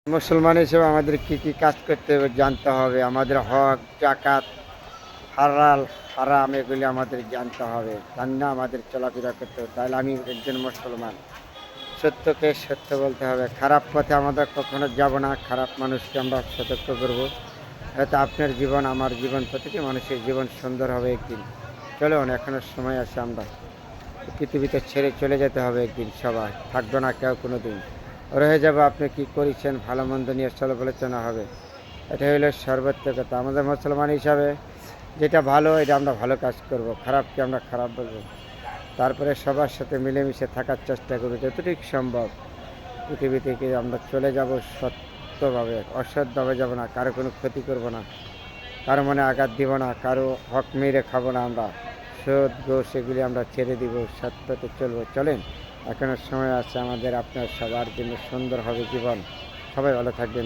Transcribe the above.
মুসলমান হিসেবে আমাদের কি কি কাজ করতে হবে জানতে হবে। আমাদের হক, জাকাত, হালাল, হারাম এগুলি আমাদের জানতে হবে। জানলে আমাদের চলাফেরা করতে হবে। তাহলে আমি একজন মুসলমান। সত্যকে সত্য বলতে হবে। খারাপ পথে আমরা কখনো যাব না। খারাপ মানুষকে আমরা সতর্ক করব। এতে আপনার জীবন, আমার জীবন, প্রতিটি মানুষের জীবন সুন্দর হবে একদিন। চলুন, এখনো সময় আছে। আমরা পৃথিবীতে ছেড়ে চলে যেতে হবে একদিন। সবাই থাকবে না কেউ কোনো দিন। রয়ে যাবে আপনি কি করেছেন, ভালো মন্দ নিয়ে আলোচনা হবে। এটা হলো সর্বোচ্চ কথা। আমাদের মুসলমান হিসাবে যেটা ভালো এটা আমরা ভালো কাজ করব, খারাপকে আমরা খারাপ বলবো। তারপরে সবার সাথে মিলেমিশে থাকার চেষ্টা করব যতটুকু সম্ভব। পৃথিবী থেকে আমরা চলে যাব সত্যভাবে, অসৎভাবে যাব না। কারো কোনো ক্ষতি করব না, কারো মনে আঘাত দিব না, কারো হক মেরে খাবো না আমরা। সুদ ঘুষ এগুলি আমরা ছেড়ে দিব, সত্যতে চলবো। চলেন, এখনো সময় আছে আমাদের। আপনার সবার জন্য সুন্দর হবে জীবন। সবাই ভালো থাকবেন।